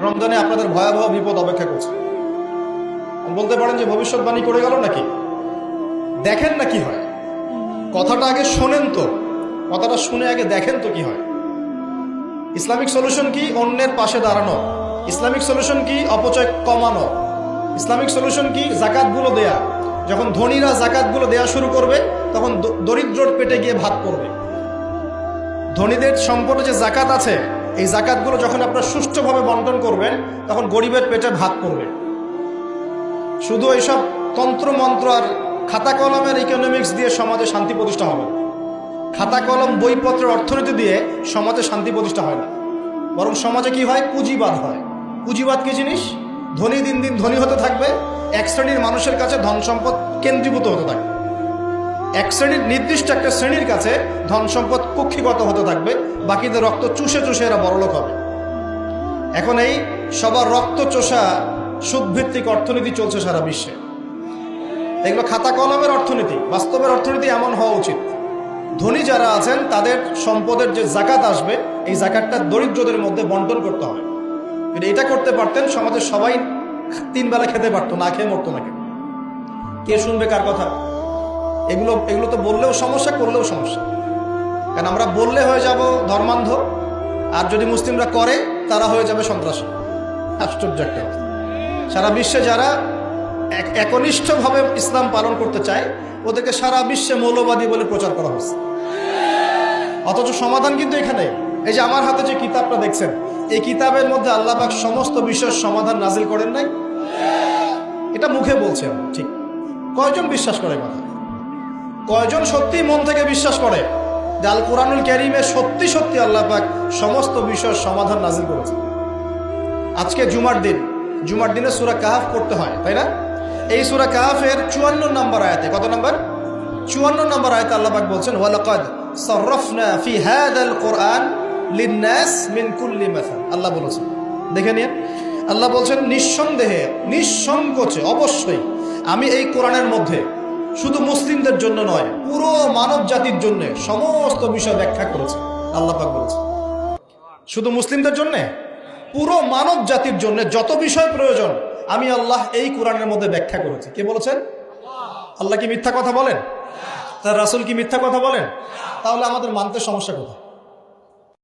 রমজানে আপনাদের ভয়াবহ বিপদ অপেক্ষা করছে। বলতে পারেন যে ভবিষ্যৎবাণী করে গেল নাকি? দেখেন না কি হয়। কথাটা আগে শোনেন তো, কথাটা শুনে আগে দেখেন তো কি হয়। ইসলামিক সলিউশন কি? অন্যের পাশে দাঁড়ানো। ইসলামিক সলিউশন কি? অপচয় কমানো। ইসলামিক সলিউশন কি? জাকাতগুলো দেয়া। যখন ধনীরা জাকাতগুলো দেয়া শুরু করবে তখন দরিদ্রর পেটে গিয়ে ভাত পড়বে। ধনীদের সম্পদে যে জাকাত আছে, এই জাকাতগুলো যখন আপনারা সুষ্ঠুভাবে বন্টন করবেন তখন গরিবের পেটে ভাত পড়বে। শুধু এইসব তন্ত্র মন্ত্র আর খাতা কলমের ইকোনমিক্স দিয়ে সমাজে শান্তি প্রতিষ্ঠা হবে। খাতা কলম বইপত্রের অর্থনীতি দিয়ে সমাজে শান্তি প্রতিষ্ঠা হয় না, বরং সমাজে কি হয়? পুঁজিবাদ হয়। পুঁজিবাদ কি জিনিস? ধনী দিন দিন ধনী হতে থাকবে, এক শ্রেণীর মানুষের কাছে ধন সম্পদ কেন্দ্রীভূত হতে থাকবে। এক শ্রেণীর নির্দিষ্ট একটা শ্রেণীর কাছে ধন সম্পদ কক্ষিগত হতে থাকবে, বাকিদের রক্ত চুষে চুষে এরা বড়লোক হবে। এখন এই সবার রক্ত চোষা সুদভিত্তিক অর্থনীতি চলছে সারা বিশ্বে। এগুলো খাতা কলমের অর্থনীতি। বাস্তবের অর্থনীতি এমন হওয়া উচিত, ধনী যারা আছেন তাদের সম্পদের যে জাকাত আসবে, এই জাকাতটা দরিদ্রদের মধ্যে বন্টন করতে হবে। যদি এটা করতে পারতেন সমাজের সবাই 3 বেলা খেতে পারতো, না খেয়ে মরতো না। কে শুনবে কার কথা? এগুলো তো বললেও সমস্যা, করলেও সমস্যা। কারণ আমরা বললে হয়ে যাব ধর্মান্ধ, আর যদি মুসলিমরা করে তারা হয়ে যাবে সন্ত্রাসী। আশ্চর্য একটা অবস্থা। সারা বিশ্বে যারা একনিষ্ঠভাবে ইসলাম পালন করতে চায় ওদেরকে সারা বিশ্বে মৌলবাদী বলে প্রচার করা হচ্ছে। অথচ সমাধান কিন্তু এখানে। এই যে আমার হাতে যে কিতাবটা দেখছেন, এই কিতাবের মধ্যে আল্লাহ পাক সমস্ত বিষয়ের সমাধান নাজিল করেন নাই? এটা মুখে বলছেন ঠিক, কয়জন বিশ্বাস করে কথা? কয়জন সত্যি মন থেকে বিশ্বাস করে যে আল কোরআনুল কারীমে সত্যি সত্যি আল্লাহ পাক সমস্ত বিষয়ের সমাধান নাজিল করেছেন? আজকে জুমার দিনে সূরা কাহফ করতে হয়, তাই না? এই সূরা কাহফের 54 নম্বর আয়াতে, কত নম্বর? 54 নম্বর আয়াতে আল্লাহ পাক বলছেন ওয়ালাকাদ সাররাফনা ফি হাযাল কুরআন লিন-নাস মিন কুল্লি মাসাল। আল্লাহ বলেছেন, দেখে নিন, আল্লাহ বলছেন নিঃসন্দেহে নিঃসংকোচে অবশ্যই আমি এই কোরআনের মধ্যে শুধু মুসলিমদের জন্য নয়, পুরো মানব জাতির জন্য সমস্ত বিষয় ব্যাখ্যা করেছে। আল্লাহ পাক বলেছেন শুধু মুসলিমদের জন্য, পুরো মানব জাতির জন্য যত বিষয় প্রয়োজন আমি আল্লাহ এই কোরআনের মধ্যে ব্যাখ্যা করেছি। কে বলেছেন? আল্লাহ কি মিথ্যা কথা বলেন? তার রাসূল কি মিথ্যা কথা বলেন? তাহলে আমাদের মানতে সমস্যা কোথায়?